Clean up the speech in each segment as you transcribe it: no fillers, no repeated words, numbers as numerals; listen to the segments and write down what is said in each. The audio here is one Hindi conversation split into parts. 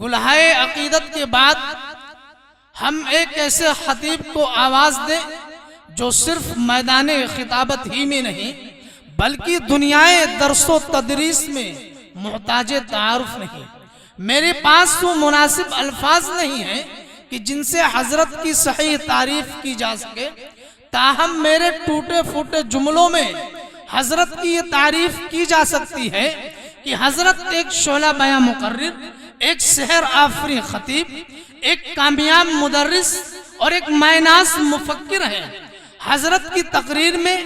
गुलहाए अकीदत के बाद हम एक ऐसे खतीब को आवाज दें जो सिर्फ मैदान खिताबत ही में नहीं बल्कि दुनियाए दरसो तदरीस में मोहताज तारुफ नहीं। मेरे पास वो मुनासिब अल्फाज नहीं है कि जिनसे हजरत की सही तारीफ की जा सके, ताहम मेरे टूटे फूटे जुमलों में हजरत की ये तारीफ की जा सकती है कि हजरत एक शोला बयां मुकर्रिर, एक शहर आफरी खतीब, एक कामयाब मुदर्रिस और एक मायनास मुफक्किर है। हजरत की तकरीर में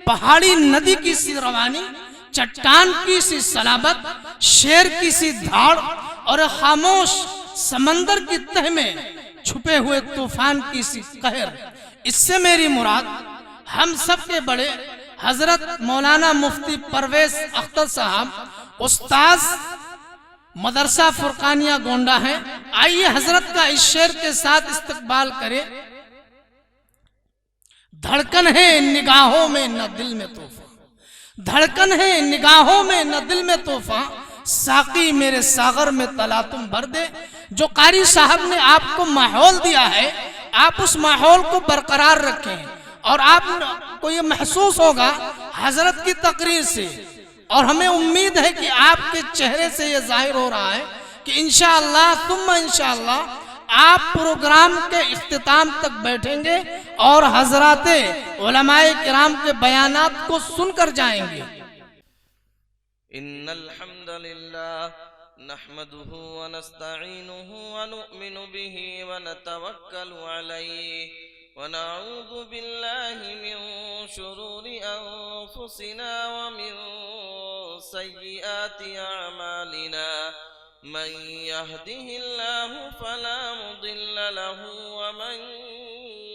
पहाड़ी नदी की सी रवानी, चट्टान की सी सलाबत, शेर की सी धाड़ और खामोश समंदर की तह में छुपे हुए तूफान की सी कहर। इससे मेरी मुराद हम सब के बड़े हजरत मौलाना मुफ्ती परवेज अख्तर साहब, उस्ताद मदरसा फुरकानिया गोंडा हैं। आइए हजरत का इस शेर के साथ इस्तकबाल करें। धड़कन है निगाहों में न दिल में तूफान, धड़कन है निगाहों में न दिल में तूफान, साकी मेरे सागर में तला तुम भर दे। जो कारी साहब ने आपको माहौल दिया है, आप उस माहौल को बरकरार रखें और आपको ये महसूस होगा हजरत की तकरीर से, और हमें उम्मीद है कि आपके चेहरे से ये जाहिर हो रहा है कि इंशाअल्लाह तुम इंशाअल्लाह आप प्रोग्राम के इख्तिताम तक बैठेंगे और हजराते उलमाए किराम के बयानात को सुनकर जाएंगे। इन्नल हम्दुलिल्लाह नहमदुहु व नस्तईनुहु व नु'मिनु बिही व नतवक्कलु अलैहि व नऊज़ु बिल्लाहि मिन शुरूरि अनफुसिना व मिन सय्यिआति अअमालिना। मन यहदिहिल्लाहु फला मुदिल्ल लहु व मन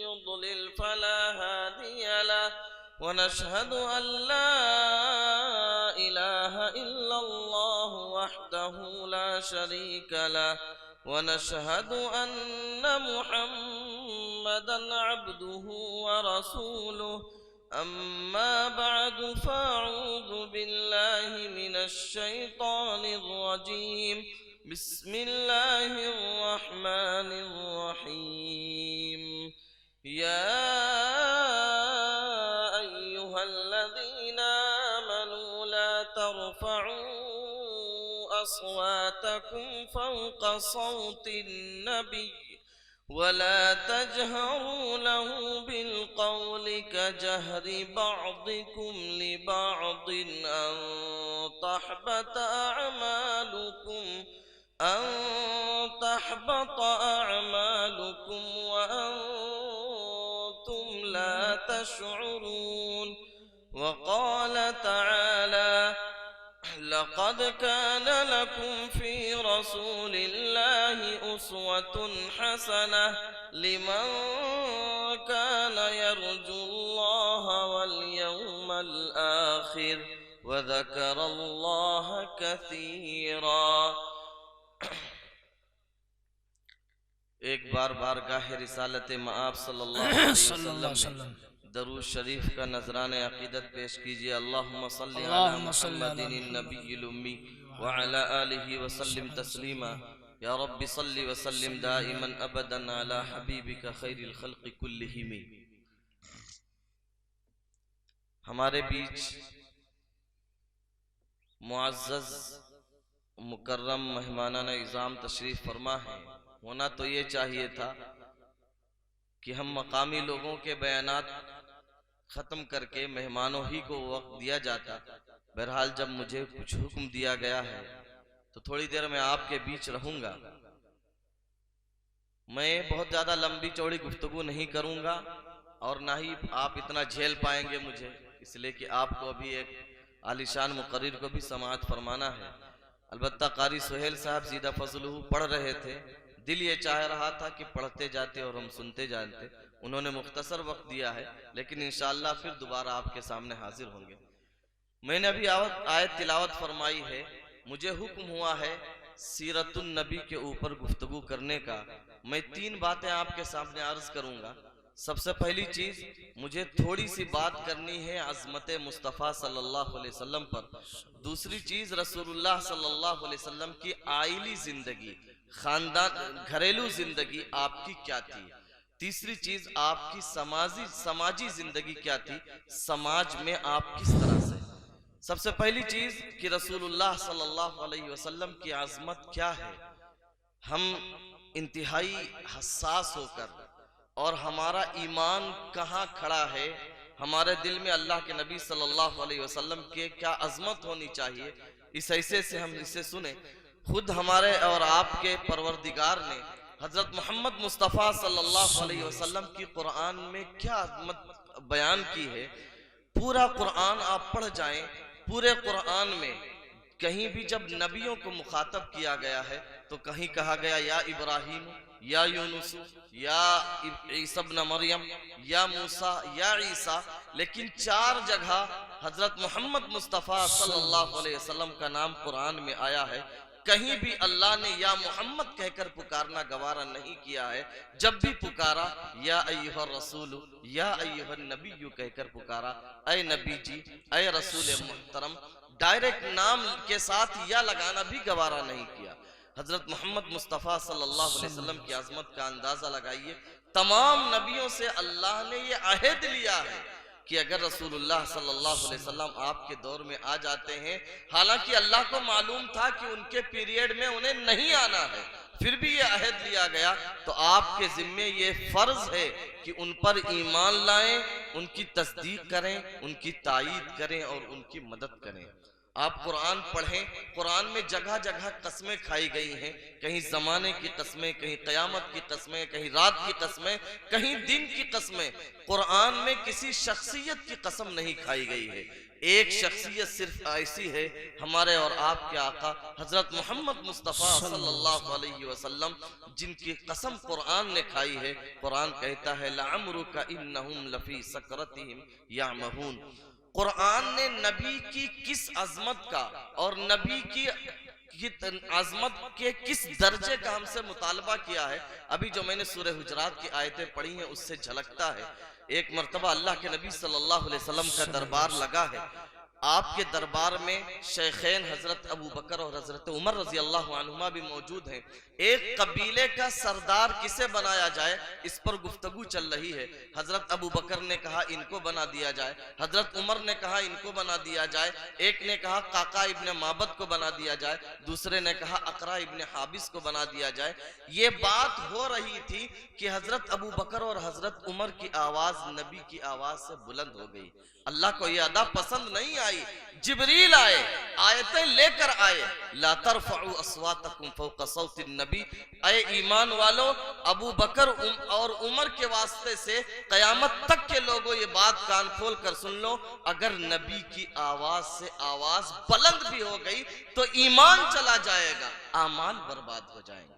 युद्लिल फला हादिय लहु व नशहदु अल्ला इलाहा इल्लल्लाहु वहदहु ला शरीका लहु व नशहदु अन्न मुहम्मदन अब्दुहु व रसूलुहु। अम्मा बअदु फ़अऊज़ु बिल्लाहि मिनश शैतानिर रजीम। बिस्मिल्लाहिर रहमानिर रहीम। या अय्युहल्लज़ीना आमनू ला तरफ़अू अस्वातकुम फ़ौक़ सौतिन नबी वला तजहरु लहु बिलक़ौलि कजहरि बअदिकुम लिबअदिन अन तहबत अअमालुकुम व अंतुम ला तशउरून। वक़ाल तआला लक़द कान लकुम फ़ी रसूलिल्लाहि उस्वतुन हसनह लिमन कान यर्जुल्लाह वल यौमल आखिर व ज़करल्लाह कसीरा। एक बार बारगाह रिसालत मआब सल्लल्लाहु अलैहि वसल्लम दरूद शरीफ का नजराने अकीदत पेश कीजिए। अल्लाहुम्मा सल्लि अला मुहम्मदिन नबिय्यिल उम्मी व अला आलिहि व सल्लिम तस्लीमा। या रब्बि सल्लि व सल्लिम दाइमन अबदन अला हबीबिका खैरिल खल्क़ि कुल्लिहिम। हमारे बीच मुअज़्ज़ज़ मुकर्रम मेहमानान इज़ाम तशरीफ फरमा है। होना तो ये चाहिए था कि हम मकामी लोगों के बयानात ख़त्म करके मेहमानों ही को वक्त दिया जाता। बहरहाल जब मुझे कुछ हुक्म दिया गया है तो थोड़ी देर में आपके बीच रहूंगा। मैं बहुत ज़्यादा लंबी चौड़ी गुफ्तगू नहीं करूंगा और ना ही आप इतना झेल पाएंगे मुझे, इसलिए कि आपको अभी एक आलिशान मुकर्रिर को भी समाअत फरमाना है। अलबत्ता कारी सुहेल साहब सीधा फजलहू पढ़ रहे थे, दिल ये चाह रहा था कि पढ़ते जाते और हम सुनते जाते। उन्होंने मुख्तसर वक्त दिया है, लेकिन इंशाअल्लाह फिर दोबारा आपके सामने हाजिर होंगे। मैंने अभी आयत तिलावत फरमाई है। मुझे हुक्म हुआ है सीरतुन नबी के ऊपर गुफ्तगू करने का। मैं 3 बातें आपके सामने अर्ज करूंगा। सबसे पहली चीज मुझे थोड़ी सी बात करनी है अज़मत मुस्तफ़ा सल्लल्लाहु अलैहि वसल्लम पर। दूसरी चीज रसूलुल्लाह सल्लल्लाहु अलैहि वसल्लम की आइली जिंदगी, खानदान, घरेलू जिंदगी आपकी क्या थी। तीसरी चीज आपकी समाजी जिंदगी क्या थी, समाज में आप किस तरह से। सबसे पहली चीज कि रसूलुल्लाह सल्लल्लाहु अलैहि वसल्लम की आज़मत क्या है। हम इंतहाई हसास होकर और हमारा ईमान कहाँ खड़ा है, हमारे दिल में अल्लाह के नबी सल्लल्लाहु अलैहि वसल्लम के क्या अजमत होनी चाहिए, इस ऐसे से हम इसे सुने। खुद हमारे और आपके परवरदिगार ने हजरत मोहम्मद मुस्तफ़ा सल्लल्लाहु अलैहि वसल्लम की कुरान में क्या अजमत बयान की है। पूरा कुरान आप पढ़ जाएं, पूरे कुरान में कहीं भी जब नबियों को मुखातब किया गया है तो कहीं कहा गया या इब्राहिम, या यूनुस, या ईसा इब्न मरियम, या मूसा, या ईसा, लेकिन 4 जगह हजरत मोहम्मद मुस्तफ़ा सल्लल्लाहु अलैहि वसल्लम का नाम कुरान में आया है। कहीं भी अल्लाह ने या मोहम्मद कहकर पुकारना गवारा नहीं किया है। जब भी पुकारा या अय्युहर रसूल, या अय्युहन नबी कहकर पुकारा, ऐ नबी जी, ऐ रसूल मुहतरम, डायरेक्ट नाम के साथ या लगाना भी गवारा नहीं किया। हजरत मोहम्मद मुस्तफ़ा सल्लल्लाहु अलैहि वसल्लम की आज़मत का अंदाजा लगाइए। तमाम नबियों से अल्लाह ने ये अहद लिया है कि अगर रसूलुल्लाह सल्लल्लाहु अलैहि वसल्लम आपके दौर में आ जाते हैं, हालांकि अल्लाह को मालूम था कि उनके पीरियड में उन्हें नहीं आना है, फिर भी ये अहद लिया गया, तो आपके जिम्मे ये फर्ज है कि उन पर ईमान लाएं, उनकी तस्दीक करें, उनकी तायीद करें और उनकी मदद करें। आप कुरान पढ़ें, कुरान में जगह जगह कस्में खाई गई हैं, कहीं जमाने की कस्में, कहीं कयामत की कस्में, कहीं रात की कस्में, कहीं दिन की कस्में। कुरान में किसी शख्सियत की कसम नहीं खाई गई है। एक शख्सियत सिर्फ ऐसी है, हमारे और आपके आका हजरत मोहम्मद मुस्तफ़ा सल्लल्लाहु अलैहि वसल्लम, जिनकी कसम कुरान ने खाई है। कुरान कहता है लअम्रुका इन्नहुम लफी सकरतिहिम यामहून। कुरान ने नबी की किस अजमत का और नबी की आजमत के किस दर्जे का हमसे मुतालबा किया है, अभी जो मैंने सूरह हुजरात की आयतें पढ़ी हैं उससे झलकता है। एक मर्तबा अल्लाह के नबी सल्लल्लाहु अलैहि वसल्लम का दरबार लगा है। आपके दरबार में शेखैन हजरत अबू बकर और हजरत उमर रजी अल्लाह अन्हुमा भी मौजूद हैं। एक कबीले का सरदार किसे बनाया जाए, इस पर गुफ्तगू चल रही है। हजरत अबू बकर ने कहा इनको बना दिया जाए, हजरत उमर ने कहा इनको बना दिया जाए, एक ने कहा काका इब्न माबद को बना दिया जाए, दूसरे ने कहा अकरा इब्न हाबिस को बना दिया जाए। ये बात हो रही थी कि हजरत अबू बकर और हजरत उमर की आवाज नबी की आवाज से बुलंद हो गई। अल्लाह को यह अदा पसंद नहीं आई। जिब्रील आए, आयतें लेकर आए, ला तरफउ अस्वातकुम फौका सौतिन नबी, ऐ ईमान वालों, अबू बकर और उमर के वास्ते से कयामत तक के लोगों ये बात कान खोल कर सुन लो, अगर नबी की आवाज से आवाज बुलंद भी हो गई तो ईमान चला जाएगा, आमाल बर्बाद हो जाएंगे।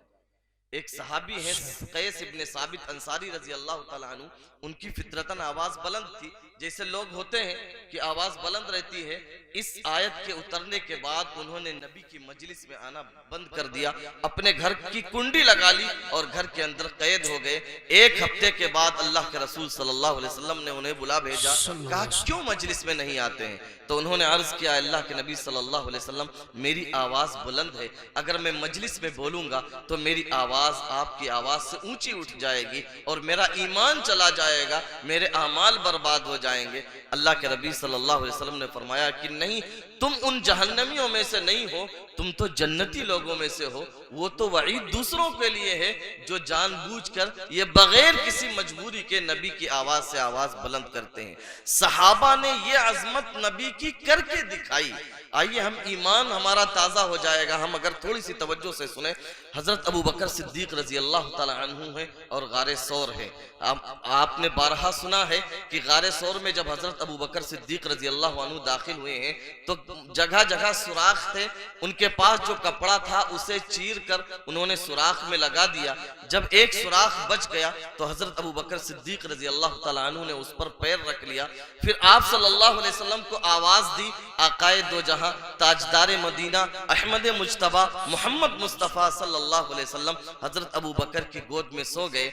एक सहाबी है कैस इब्न साबित अंसारी रजी अल्लाह ताला अन्हु, उनकी फितरतन आवाज बुलंद थी, जैसे लोग होते हैं कि आवाज बुलंद रहती है। इस आयत के उतरने के बाद उन्होंने नबी की मजलिस में आना बंद कर दिया, अपने घर की कुंडी लगा ली और घर के अंदर कैद हो गए। 1 हफ्ते के बाद अल्लाह के रसूल सल्लल्लाहु अलैहि वसल्लम ने उन्हें बुला भेजा, कहा क्यों मजलिस में नहीं आते हैं। तो उन्होंने अर्ज किया अल्लाह के नबी सल्लल्लाहु अलैहि वसल्लम, मेरी आवाज बुलंद है, अगर मैं मजलिस में बोलूंगा तो मेरी आवाज आपकी आवाज से ऊंची उठ जाएगी और मेरा ईमान चला जाएगा, मेरे आमाल बर्बाद हो जाएंगे। अल्लाह के नबी सल्लल्लाहु अलैहि वसल्लम ने फरमाया कि नहीं, तुम उन जहन्नमियों में से नहीं हो, तुम तो जन्नती लोगों में से हो। वो तो वईद दूसरों के लिए है जो जानबूझकर ये बगैर किसी मजबूरी के नबी की आवाज से आवाज बुलंद करते हैं। सहाबा ने ये अजमत नबी की करके दिखाई। आइए हम ईमान हमारा ताज़ा हो जाएगा हम अगर थोड़ी सी तवज्जो से सुने। हजरत अबू बकर सिद्दीक रजी अल्लाह ताला अन्हु है और गारे सौर है। आपने बारहा सुना है कि गारे सौर में जब हजरत अबू बकर सिद्दीक रजी अल्लाह अन्हु दाखिल हुए हैं तो जगह जगह सुराख थे, उनके पास जो कपड़ा था उसे चीर कर उन्होंने सुराख में लगा दिया। जब एक सुराख बच गया तो हजरत अबू बकर सिद्दीक रजी अल्लाह ताला अन्हु ने उस पर पैर रख लिया। फिर आप सल्लल्लाहु अलैहि वसल्लम को आवाज दी, आकाए दो जहां जहां ताजदार मदीना अहमद मुज्तबा मोहम्मद मुस्तफ़ा सल्लल्लाहु अलैहि वसल्लम हजरत अबू बकर की गोद में सो गए।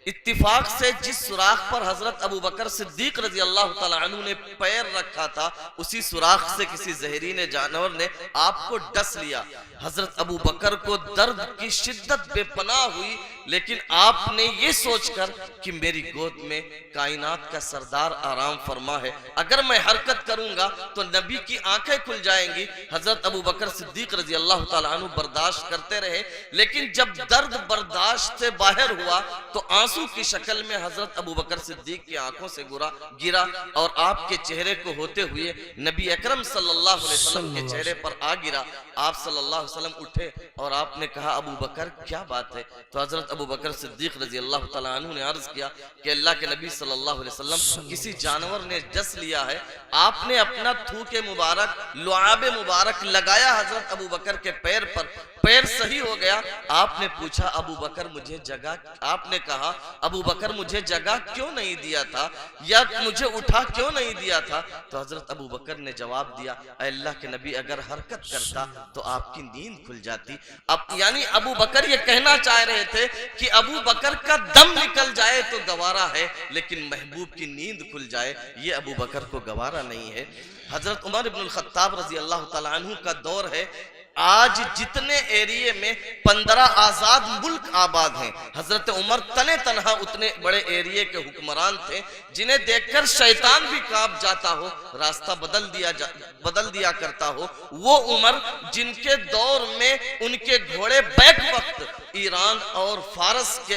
इत्तिफाक से जिस सुराख पर हजरत अबू बकर सिद्दीक रजी अल्लाह तआला अन्हु ने पैर रखा था, उसी सुराख से किसी जहरीले जानवर ने आपको डस लिया। हजरत अबू बकर को दर्द की शिद्दत बेपनाह हुई, लेकिन आपने ये सोचकर कि मेरी गोद में कायनात का सरदार आराम फरमा है, अगर मैं हरकत करूंगा तो नबी की आंखें खुल जाएंगी। हजरत अबू बकर सिद्दीक रजी अल्लाह तआला अन्हु बर्दाश्त करते रहे, लेकिन जब दर्द बर्दाश्त से बाहर हुआ तो आंसू की शक्ल में हजरत अबू बकर सिद्दीक की आंखों से गिरा और आपके चेहरे को होते हुए नबी अकरम सल्लल्लाहु अलैहि वसल्लम के चेहरे पर आ गिरा। आप सल्लल्लाहु अलैहि वसल्लम उठे और आपने कहा, अबू बकर क्या बात है? तो हजरत अबू बकर सिद्दीक रजी अल्लाह तआला अन्हु ने अर्ज किया कि अल्लाह के नबी सल्लल्लाहु अलैहि वसल्लम किसी जानवर ने डस लिया है। आपने अपना थूके मुबारक, लुआब मुबारक लगाया हजरत अबू बकर के पैर पर, पैर सही हो गया। आपने पूछा, अबू बकर मुझे जगह, आपने कहा अबू बकर मुझे जगह क्यों नहीं दिया था, या मुझे उठा क्यों नहीं दिया था? तो हजरत अबू बकर ने जवाब दिया, अल्लाह के नबी अगर हरकत करता तो आपकी नींद खुल जाती। अब यानी अबू बकर ये कहना चाह रहे थे कि अबू बकर का दम निकल जाए तो गवारा है, लेकिन महबूब की नींद खुल जाए ये अबू बकर को गवारा नहीं है। हजरत उमर इब्नुल खत्ताब रजी अल्लाह तआला अन्हु का दौर है। आज जितने एरिए में 15 आजाद मुल्क आबाद हैं, हजरत उमर तने तनहा उतने बड़े एरिए के हुक्मरान थे, जिन्हें देखकर शैतान भी कांप जाता हो, रास्ता बदल दिया करता हो। वो उमर जिनके दौर में उनके घोड़े बैक वक्त ईरान और फारस के,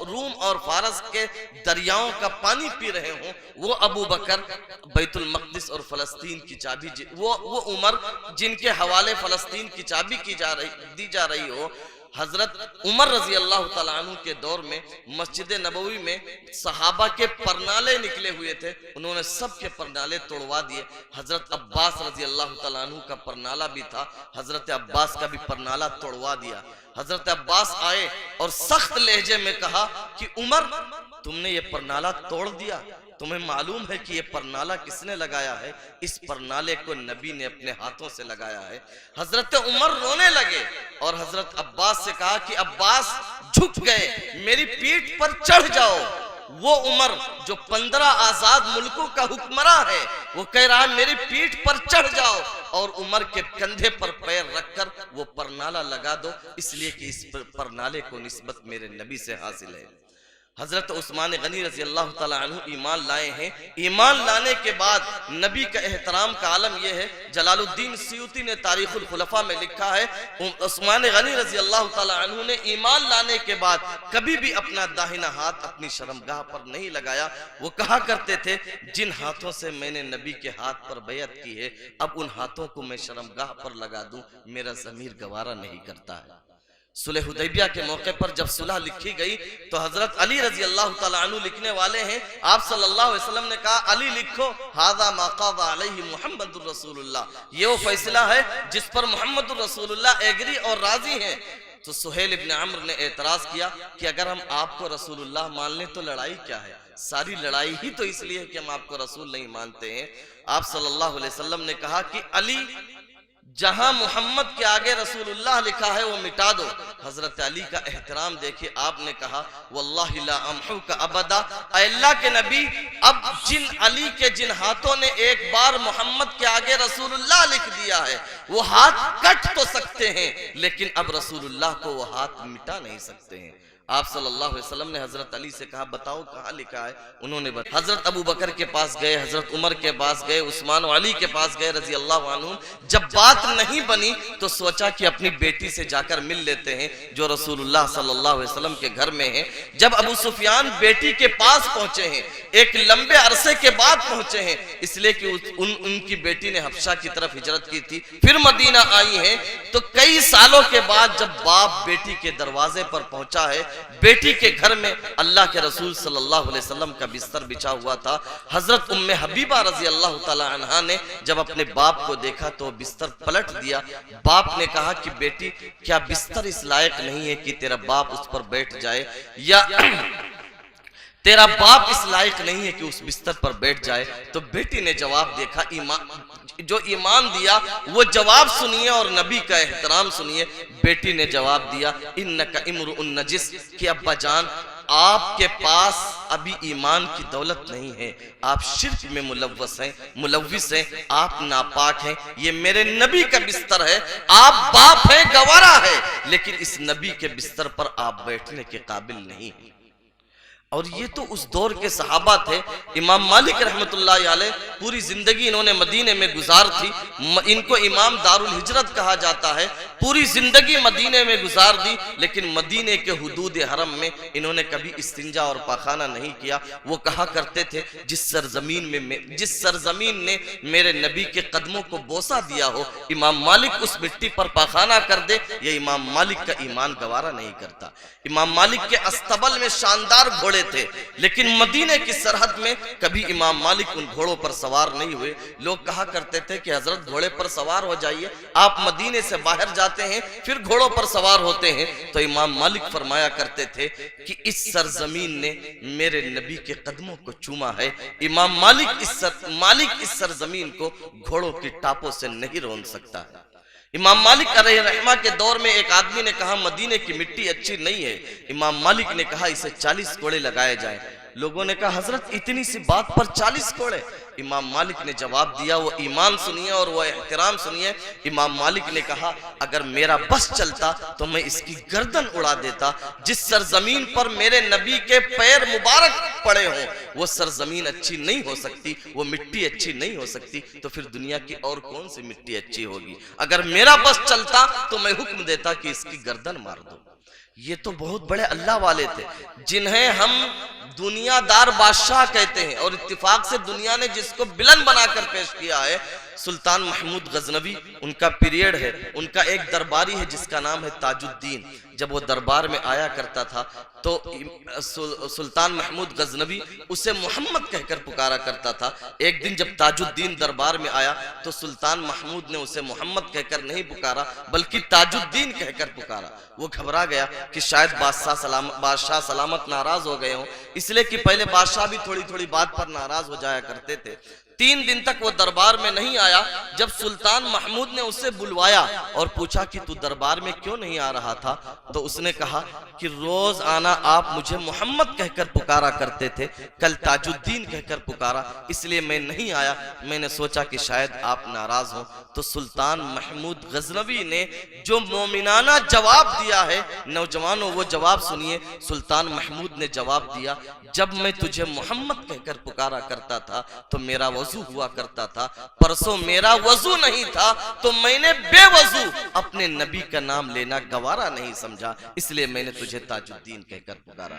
रूम और फारस के दरियाओं का पानी पी रहे हों, वो अबू बकर बैतुल मक़दिस और फलस्तीन की चाबी, वो उमर जिनके हवाले फलस्तीन की चाबी दी जा रही हो। हजरत उमर रजी अल्लाह तआला अन्हु के दौर में मस्जिद नबवी में सहाबा के परनाले निकले हुए थे, उन्होंने सबके परनाले तोड़वा दिए। हजरत अब्बास रजी अल्लाह तआला अन्हु का परनाला भी था, हजरत अब्बास का भी परनाला तोड़वा दिया। हजरत अब्बास आए और सख्त लहजे में कहा कि उमर, तुमने ये परनाला तोड़ दिया, तुम्हें मालूम है कि ये परनाला किसने लगाया है? इस परनाले को नबी ने अपने हाथों से लगाया है। हजरत उमर रोने लगे और हजरत अब्बास से कहा कि अब्बास झुक गए, मेरी पीठ पर चढ़ जाओ। वो उमर जो 15 आजाद मुल्कों का हुक्मरा है, वो कह रहा है मेरी पीठ पर चढ़ जाओ और उमर के कंधे पर पैर रखकर वो परनाला लगा दो, इसलिए कि इस परनाले को निस्बत मेरे नबी से हासिल है। हजरत उस्मान गनी रजी अल्लाह तआला अन्हु ईमान लाए हैं। ईमान लाने के बाद नबी का एहतराम का आलम यह है, जलालुद्दीन सियूती ने तारीखुल खुलफा में लिखा है, उस्मान गनी रजी अल्लाह तआला अन्हु ने ईमान लाने के बाद कभी भी अपना दाहिना हाथ अपनी शर्मगाह पर नहीं लगाया। वो कहा करते थे, जिन हाथों से मैंने नबी के हाथ पर बैअत की है, अब उन हाथों को मैं शर्मगाह पर लगा दूं, मेरा ज़मीर गवारा नहीं करता है। सुलह हुदैबिया के मौके पर जब सुलह लिखी गई तो हजरत अली रजी अल्लाह तआला अन्हु लिखने वाले हैं। आप सल्लल्लाहु अलैहि वसल्लम ने कहा, अली लिखो, हादा मा क़ादा अलैहि मुहम्मदुर रसूलुल्लाह, ये वो फैसला है जिस पर मुहम्मदुर रसूलुल्लाह एग्री और राजी हैं। तो सुहेल इब्न अम्र ने एतराज किया कि अगर हम आपको रसूलुल्लाह मान लें तो लड़ाई क्या है? सारी लड़ाई ही तो इसलिए है कि हम आपको रसूल नहीं मानते हैं। आप सल्लल्लाहु अलैहि वसल्लम ने कहा कि अली, जहां मोहम्मद के आगे रसूलुल्लाह लिखा है वो मिटा दो। हजरत अली का एहतराम देखिए, आपने कहा, वल्लाहि ला अम्हुका अबदा, अल्लाह के नबी, अब जिन हाथों ने एक बार मोहम्मद के आगे रसूलुल्लाह लिख दिया है, वो हाथ कट तो सकते हैं, लेकिन अब रसूलुल्लाह को वो हाथ मिटा नहीं सकते हैं। आप सल्लल्लाहु अलैहि वसल्लम ने हजरत अली से कहा, बताओ कहाँ लिखा है? उन्होंने बताया। हजरत अबू बकर के पास गए, हजरत उमर के पास गए, उस्मान और अली के पास गए रजी अल्लाह अन्हुम। जब बात नहीं बनी तो सोचा कि अपनी बेटी से जाकर मिल लेते हैं जो रसूलुल्लाह सल्लल्लाहु अलैहि वसल्लम के घर में है। जब अबू सुफियान बेटी के पास पहुंचे हैं, एक लंबे अरसे के बाद पहुंचे हैं, इसलिए कि उनकी बेटी ने हबशा की तरफ हिजरत की थी, फिर मदीना आई है। तो कई सालों के बाद जब बाप बेटी के दरवाजे पर पहुंचा है, बेटी के घर में अल्लाह के रसूल सल्लल्लाहु अलैहि वसल्लम का बिस्तर बिछा हुआ था। हजरत उम्मे हबीबा रजी अल्लाह तआला अन्हा ने जब अपने बाप को देखा तो बिस्तर पलट दिया। बाप ने कहा कि बेटी, क्या बिस्तर इस लायक नहीं है कि तेरा बाप उस पर बैठ जाए, या तेरा बाप इस लायक नहीं है कि उस बिस्तर पर बैठ जाए? तो बेटी ने जवाब जो ईमान दिया वो जवाब सुनिए और नबी का एहतराम सुनिए। बेटी ने जवाब दिया इन्नका इम्रुउन नजिस, कि अब्बा जान आपके पास अभी ईमान की दौलत नहीं है, आप शिर्क में मुलव्विस हैं, आप नापाक हैं, ये मेरे नबी का बिस्तर है, आप बाप हैं, गवारा है, लेकिन इस नबी के बिस्तर पर आप बैठने के काबिल नहीं हैं। और ये तो उस दौर के सहाबा थे। इमाम मालिक रहमतुल्लाह अलैह पूरी जिंदगी इन्होंने मदीने में गुजार थी, इनको इमाम दारुल हिजरत कहा जाता है, पूरी जिंदगी मदीने में गुजार दी, लेकिन मदीने के हुदूद हरम में इन्होंने कभी इस्तिंजा और पाखाना नहीं किया। वो कहा करते थे जिस सरजमीन ने मेरे नबी के कदमों को बोसा दिया हो, इमाम मालिक उस मिट्टी पर पाखाना कर दे, ये इमाम मालिक का ईमान गवारा नहीं करता। इमाम मालिक के अस्तबल में शानदार घोड़े थे, लेकिन मदीने की सरहद में कभी इमाम मालिक उन घोड़ों पर सवार नहीं हुए। लोग कहा करते थे कि हजरत घोड़े पर सवार हो जाइए, आप मदीने से बाहर जाते हैं फिर घोड़ों पर सवार होते हैं। तो इमाम मालिक फरमाया करते थे कि इस सरजमीन ने मेरे नबी के कदमों को चूमा है। इमाम मालिक इस सरजमीन को घोड़ों की टापों से नहीं रोन सकता है। इमाम मालिक रहमा के दौर में एक आदमी ने कहा मदीने की मिट्टी अच्छी नहीं है। इमाम मालिक ने कहा इसे 40 कोड़े लगाए जाए। लोगों ने कहा हजरत इतनी सी बात पर 40 कोड़े? इमाम मालिक ने जवाब दिया, वो ईमान सुनिए और वो एहतराम सुनिए। इमाम मालिक ने कहा अगर मेरा बस चलता तो मैं इसकी गर्दन उड़ा देता। जिस सरजमीन पर मेरे नबी के पैर मुबारक पड़े हों वो सरजमीन अच्छी नहीं हो सकती, वो मिट्टी अच्छी नहीं हो सकती, तो फिर दुनिया की और कौन सी मिट्टी अच्छी होगी? अगर मेरा बस चलता तो मैं हुक्म देता कि इसकी गर्दन मार दो। ये तो बहुत बड़े अल्लाह वाले थे जिन्हें हम दुनियादार बादशाह कहते हैं, और इत्तिफाक से दुनिया ने जिसको विलन बनाकर पेश किया है सुल्तान महमूद गजनवी, उनका पीरियड है। उनका एक दरबारी है जिसका नाम है ताजुद्दीन। जब वो दरबार में आया करता था तो सुल्तान महमूद गजनवी उसे मोहम्मद कहकर पुकारा करता था। एक दिन जब ताजुद्दीन दरबार में आया तो सुल्तान महमूद ने उसे मोहम्मद कहकर नहीं पुकारा बल्कि ताजुद्दीन कहकर पुकारा। वो घबरा गया कि शायद बादशाह सलामत नाराज हो गए हों, इसलिए कि पहले बादशाह भी थोड़ी थोड़ी बात पर नाराज हो जाया करते थे। 3 दिन तक वो दरबार में नहीं आया। जब सुल्तान महमूद ने उसे बुलवाया और पूछा कि तू दरबार में क्यों नहीं आ रहा था, तो उसने कहा कि रोज आना आप मुझे मोहम्मद कहकर पुकारा करते थे, कल ताजुद्दीन कहकर पुकारा, इसलिए मैं नहीं आया। मैंने सोचा कि शायद आप नाराज हो। तो सुल्तान महमूद गजनवी ने जो मोमिनाना जवाब दिया है, नौजवानों वो जवाब सुनिए। सुल्तान महमूद ने जवाब दिया, जब मैं तुझे मोहम्मद कहकर पुकारा करता था तो मेरा वजू हुआ करता था, परसों मेरा वजू नहीं था तो मैंने बेवजू अपने नबी का नाम लेना गवारा नहीं समझा, इसलिए मैंने तुझे ताजुद्दीन कहकर पुकारा।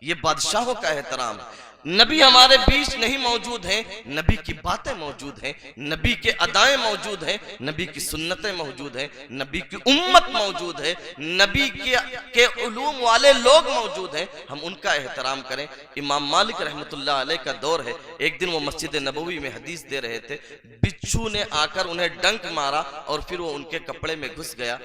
ये बादशाहों का एहतराम है। नबी हमारे बीच नहीं मौजूद हैं, नबी की बातें मौजूद हैं, नबी के अदाएं मौजूद हैं, नबी की सुन्नतें मौजूद हैं, नबी की उम्मत मौजूद है, नबी के उलूम वाले लोग मौजूद हैं, हम उनका एहतराम करें। इमाम मालिक रहमतुल्लाह अलैह का दौर है। एक दिन वो मस्जिद नबवी में हदीस दे रहे थे, बिच्छू ने आकर उन्हें डंक मारा और फिर वो उनके कपड़े में घुस गया।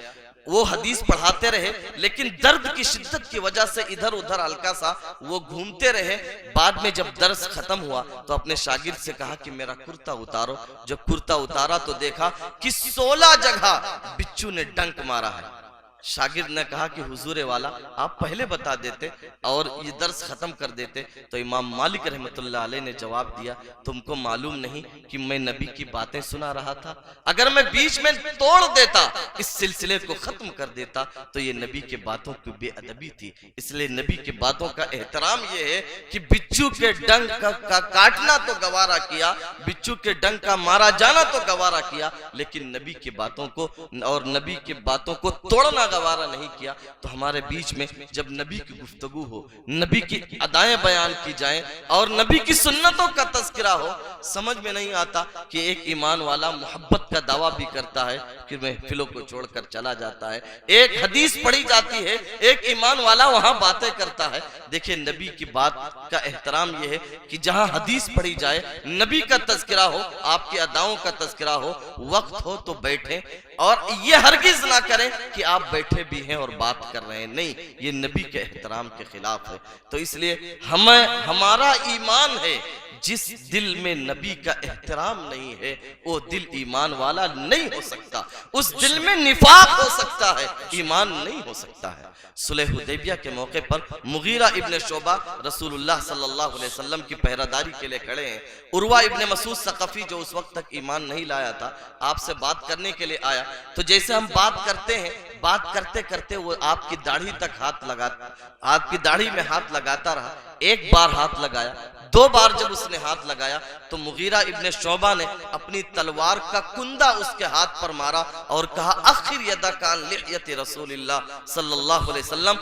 वो हदीस पढ़ाते रहे, लेकिन दर्द की शिद्दत की वजह से इधर उधर हल्का सा वो घूमते रहे। बाद में जब दर्स खत्म हुआ तो अपने शागिर्द से कहा कि मेरा कुर्ता उतारो। जब कुर्ता उतारा तो देखा कि 16 जगह बिच्छू ने डंक मारा है। शागिर्द ने कहा कि हुजूरे वाला आप पहले बता देते और ये दर्स खत्म कर देते। तो इमाम मालिक रहमतुल्लाह अलैह ने जवाब दिया, तुमको मालूम नहीं कि मैं नबी की बातें सुना रहा था? अगर मैं बीच में तोड़ देता, इस सिलसिले को खत्म कर देता, तो ये नबी के बातों की बेअदबी थी। इसलिए नबी के बातों का एहतराम ये है कि बिच्छू के डंक का काटना तो गवारा किया, बिच्छू के डंक का मारा जाना तो गवारा किया, लेकिन नबी की बातों को और नबी की बातों को तोड़ना गवारा नहीं किया। तो हमारे बीच में जब नबी की गुफ्तगू हो, नबी की अदाएं बयान की जाएं और नबी की सुन्नतों का तज़किरा हो, समझ में नहीं आता कि एक ईमान वाला मोहब्बत का दावा भी करता है कि महफिलों को छोड़कर चला जाता है। एक हदीस पढ़ी जाती है, एक ईमान वाला वहां बातें करता है। देखिए नबी की बात का एहतराम यह है कि जहां हदीस पढ़ी जाए, नबी का तज़किरा हो, आपकी अदाओं का तज़किरा हो, वक्त हो तो बैठे और ये हरगिज ना करें कि आप बैठे भी हैं और बात कर रहे हैं, नहीं, ये नबी के एहतराम के खिलाफ है। तो इसलिए हमारा ईमान है जिस दिल में नबी का एहतराम नहीं है वो दिल ईमान वाला नहीं हो सकता। उस दिल में निफाक हो सकता है, ईमान नहीं हो सकता है। सुलह हुदैबिया के मौके पर मुगीरा इब्ने शोबा रसूलुल्लाह सल्लल्लाहु अलैहि वसल्लम की पहरादारी के लिए खड़े हैं। उर्वा इब्ने मसूद सकफी जो उस वक्त तक ईमान नहीं लाया था, आपसे बात करने के लिए आया। तो जैसे हम बात करते हैं, बात करते करते वो आपकी दाढ़ी तक आपकी दाढ़ी में हाथ लगाता रहा। एक बार हाथ लगाया, 2 बार जब उसने हाथ लगाया तो मुगीरा इब्ने शोबा ने अपनी तलवार का कुंदा उसके हाथ पर मारा और कहा, आखिर यदा कान लिहयत रसूलिल्लाह सल्लल्लाहु अलैहि वसल्लम,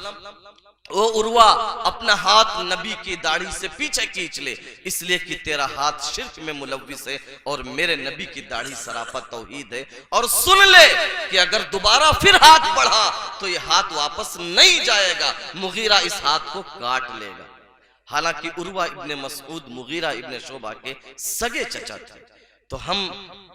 ओ उर्वा अपना हाथ नबी की दाढ़ी से पीछे खींच ले, इसलिए कि तेरा हाथ शिर्क में मुलव्विस है और मेरे नबी की दाढ़ी सरापा तौहीद है। और सुन ले कि अगर दोबारा फिर हाथ बढ़ा तो ये हाथ वापस नहीं जाएगा, मुगीरा इस हाथ को काट लेगा। हालांकि उर्वा इब्ने मसूद मुगीरा इब्ने शोबा के सगे चचा थे। तो हम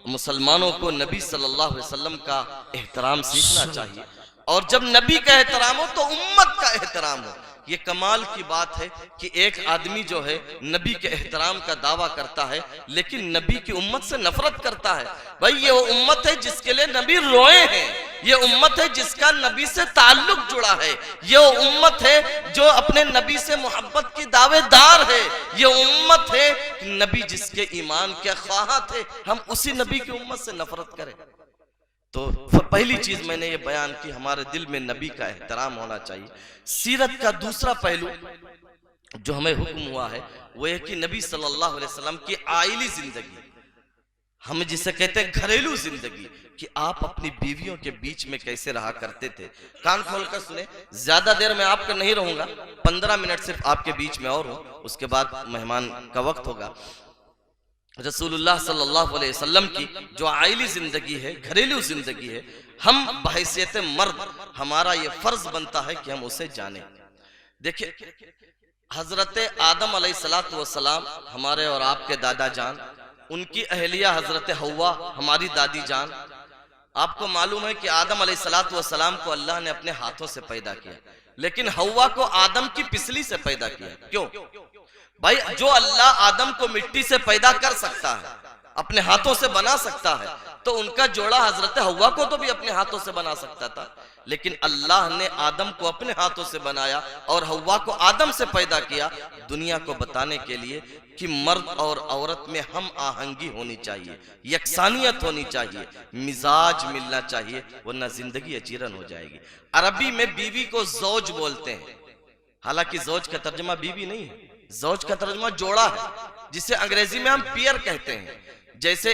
मुसलमानों को नबी सल्लल्लाहु अलैहि वसल्लम का एहतराम सीखना चाहिए, और जब नबी का एहतराम हो तो उम्मत का एहतराम हो। ये कमाल की बात है कि एक आदमी जो है नबी के एहतराम का दावा करता है लेकिन नबी की उम्मत से नफरत करता है। भाई ये वो उम्मत है जिसके लिए नबी रोए हैं, ये उम्मत है जिसका नबी से ताल्लुक जुड़ा है, ये वो उम्मत है जो अपने नबी से मोहब्बत की दावेदार है, ये उम्मत है नबी जिसके ईमान के ख्वाह थे, हम उसी नबी की उम्मत से नफरत करें। तो पहली चीज मैंने ये बयान की, हमारे दिल में नबी का एहतराम होना चाहिए। सीरत का दूसरा पहलू जो हमें हुक्म हुआ है वो है कि नबी सल्लल्लाहु अलैहि वसल्लम की आइली जिंदगी, हम जिसे कहते हैं घरेलू जिंदगी, कि आप अपनी बीवियों के बीच में कैसे रहा करते थे। कान खोलकर सुने, ज्यादा देर में आपका नहीं रहूंगा, 15 मिनट सिर्फ आपके बीच में और हूं, उसके बाद मेहमान का वक्त होगा। रसूलुल्लाह सल्लल्लाहु अलैहि वसल्लम की जो आइली जिंदगी है, घरेलू जिंदगी है, हम बहैसियत मर्द हमारा ये फर्ज बनता है कि हम उसे जाने। देखिए, हजरत आदम अलैहिस्सलातु वस्सलाम हमारे और आपके दादा जान, उनकी अहलिया हजरत हव्वा हमारी दादी जान। आपको मालूम है कि आदम अलैहिस्सलातु वस्सलाम को अल्लाह ने अपने हाथों से पैदा किया, लेकिन हव्वा को आदम की पिसली से पैदा किया। क्यों? भाई जो अल्लाह आदम को मिट्टी से पैदा कर सकता है, अपने हाथों से बना सकता है, तो उनका जोड़ा हजरत हव्वा को तो भी अपने हाथों से बना सकता था, लेकिन अल्लाह ने आदम को अपने हाथों से बनाया और हव्वा को आदम से पैदा किया, दुनिया को बताने के लिए कि मर्द और औरत में हम आहंगी होनी चाहिए, यकसानियत होनी चाहिए, मिजाज मिलना चाहिए, वरना जिंदगी अचीरन हो जाएगी। अरबी में बीवी को जौज बोलते हैं, हालांकि जौज का तर्जमा बीवी नहीं है, जौज का तर्जमा जोड़ा है, जिसे अंग्रेजी में हम पियर कहते हैं। जैसे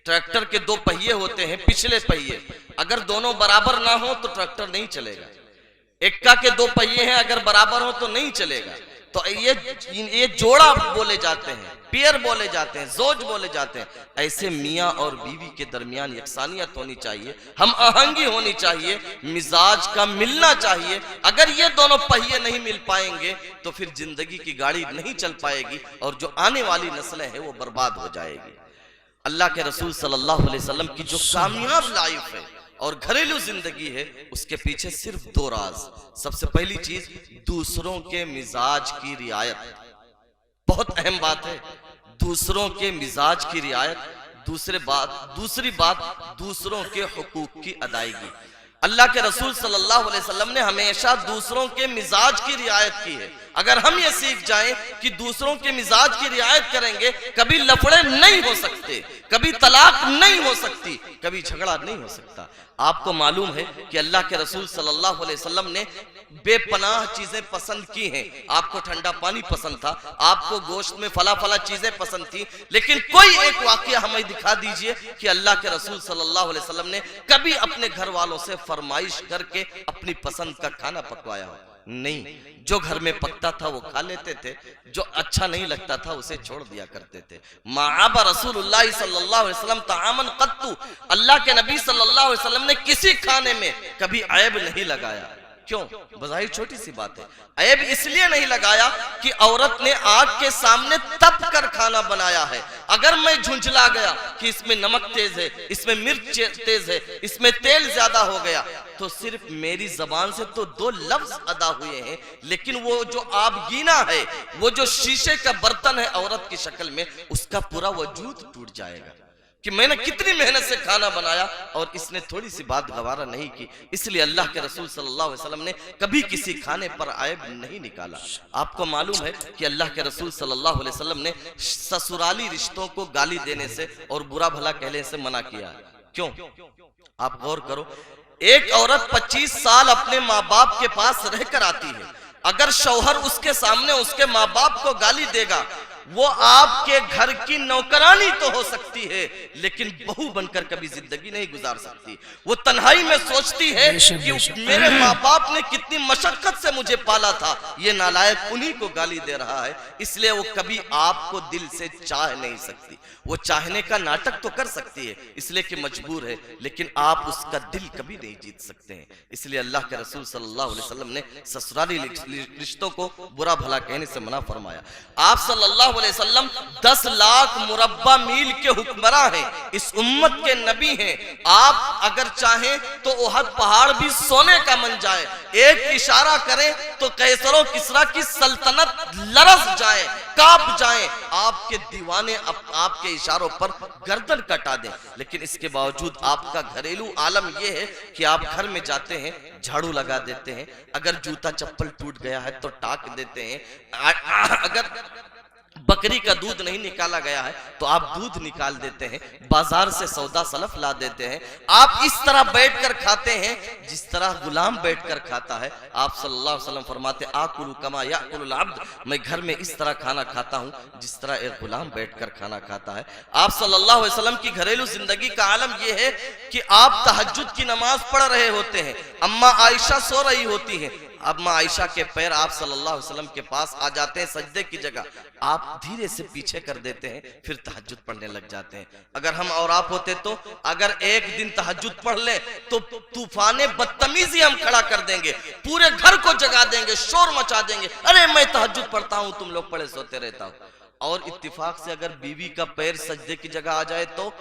ट्रैक्टर के 2 पहिए होते हैं, पिछले पहिए अगर दोनों बराबर ना हो तो ट्रैक्टर नहीं चलेगा, एक्का के 2 पहिए हैं अगर बराबर हो तो नहीं चलेगा। तो ये जोड़ा बोले जाते हैं, पियर बोले जाते हैं, जोज बोले जाते हैं। ऐसे मियाँ और बीवी के दरमियान यकसानियत होनी चाहिए, हम आहंगी होनी चाहिए, मिजाज का मिलना चाहिए। अगर ये दोनों पहिए नहीं मिल पाएंगे तो फिर जिंदगी की गाड़ी नहीं चल पाएगी और जो आने वाली नस्लें हैं वो बर्बाद हो जाएगी। अल्लाह के रसूल सल्लल्लाहु अलैहि वसल्लम की जो कामयाब लाइफ है और घरेलू जिंदगी है, उसके पीछे सिर्फ 2 राज। सबसे पहली चीज, दूसरों के मिजाज की रियायत, बहुत अहम बात है, दूसरों के मिजाज की रियायत। दूसरी बात दूसरों के हुकूक की अदायगी। अल्लाह के रसूल सल्लल्लाहु अलैहि वसल्लम ने हमेशा दूसरों के मिजाज की रियायत की है। अगर हम ये सीख जाएं कि दूसरों के मिजाज की रियायत करेंगे, कभी लफड़े नहीं हो सकते, कभी तलाक नहीं हो सकती, कभी झगड़ा नहीं हो सकता। आपको मालूम है कि अल्लाह के रसूल सल्लल्लाहु अलैहि वसल्लम ने बेपनाह चीजें पसंद की हैं। आपको ठंडा पानी पसंद था, आपको गोश्त में फला चीजें पसंद थी, लेकिन कोई एक वाकया हमें दिखा दीजिए कि अल्लाह के रसूल सल्लल्लाहु अलैहि वसल्लम ने कभी अपने घर वालों से फरमाइश करके अपनी पसंद का खाना पकवाया हो। नहीं, जो घर में पकता था वो खा लेते थे, जो अच्छा नहीं लगता था उसे छोड़ दिया करते थे। माआबा रसूलुल्लाह सल्लल्लाहु अलैहि वसल्लम तामन कत्तु, अल्लाह के नबी सल्लल्लाहु अलैहि वसल्लम ने किसी खाने में कभी ऐब नहीं लगाया। क्यों? बज़ाहिर छोटी सी बात है। ऐब इसलिए नहीं लगाया कि औरत ने आग के सामने तप कर खाना बनाया है। अगर मैं झुंझला गया कि इसमें नमक तेज है, इसमें मिर्च तेज है, इसमें तेल ज्यादा हो गया, तो सिर्फ मेरी जबान से तो 2 लफ्ज अदा हुए हैं, लेकिन वो जो आबगीना है, वो जो शीशे का बर्तन है औरत की शक्ल में, उसका पूरा वजूद टूट जाएगा कि मैंने कितनी मेहनत से खाना बनाया और इसने थोड़ी सी बात गवारा नहीं की। इसलिए अल्लाह के रसूल सल्लल्लाहु अलैहि वसल्लम ने कभी किसी खाने पर ऐब नहीं निकाला। आपको मालूम है कि अल्लाह के रसूल सल्लल्लाहु अलैहि वसल्लम ने ससुराली रिश्तों को गाली देने से और बुरा भला कहने से मना किया है। क्यों? आप गौर करो, एक औरत 25 साल अपने माँ बाप के पास रहकर आती है, अगर शौहर उसके सामने उसके माँ बाप को गाली देगा, वो आपके घर की नौकरानी तो हो सकती है, लेकिन बहू बनकर कभी जिंदगी नहीं गुजार सकती। वो तन्हाई में सोचती है कि मेरे माँ बाप ने कितनी मशक्कत से मुझे पाला था, ये नालायक उन्हीं को गाली दे रहा है। इसलिए वो कभी आपको दिल से चाह नहीं सकती। वो चाहने का नाटक तो कर सकती है इसलिए कि मजबूर है, लेकिन आप उसका दिल कभी नहीं जीत सकते हैं। इसलिए अल्लाह के रसूल सल्लल्लाहु अलैहि वसल्लम ने ससुराली रिश्तों को बुरा भला कहने से मना फरमाया। आप सल्लल्लाहु अलैहि वसल्लम 10 लाख मुरब्बा मील के हुक्मरां हैं, इस उम्मत के नबी हैं। आप अगर चाहें तो ओहद पहाड़ भी सोने का बन जाए, एक इशारा करें तो कैसरों किसरा की सल्तनत लरस जाए, कांप जाए, आपके दीवाने आपके इशारों पर गर्दन कटा दें। लेकिन इसके बावजूद आपका घरेलू आलम यह है कि आप घर में जाते हैं, झाड़ू लगा देते हैं, अगर जूता चप्पल टूट गया है तो टाक देते हैं, अगर बकरी का दूध नहीं निकाला गया है तो आप दूध निकाल देते हैं, बाजार से सौदा सलफ ला देते हैं। आप इस तरह बैठकर खाते हैं जिस तरह गुलाम बैठकर खाता है। आप सल्लल्लाहु अलैहि वसल्लम फरमाते आकुलु कमा याकुलुल अब्द, मैं घर में इस तरह खाना खाता हूं जिस तरह एक गुलाम बैठकर खाना खाता है। आप सल्लल्लाहु अलैहि वसल्लम की घरेलू जिंदगी का आलम यह है कि आप तहज्जुद की नमाज पढ़ रहे होते हैं, अम्मा आयशा सो रही होती है, अम्मा आयशा के पैर आप सल्लल्लाहु अलैहि वसल्लम के पास आ जाते हैं सजदे की जगह, आप धीरे से पीछे कर देते हैं, फिर तहज्जुद पढ़ने लग जाते हैं। अगर हम और आप होते तो अगर एक दिन तहज्जुद पढ़ ले तो तूफाने बदतमीजी हम खड़ा कर देंगे, पूरे घर को जगा देंगे, शोर मचा देंगे, अरे मैं तहज्जुद पढ़ता हूं, तुम लोग पढ़े सोते रहता हूं। और इत्तिफाक से अगर बीवी का पैर सजदे की जगह आ जाए तो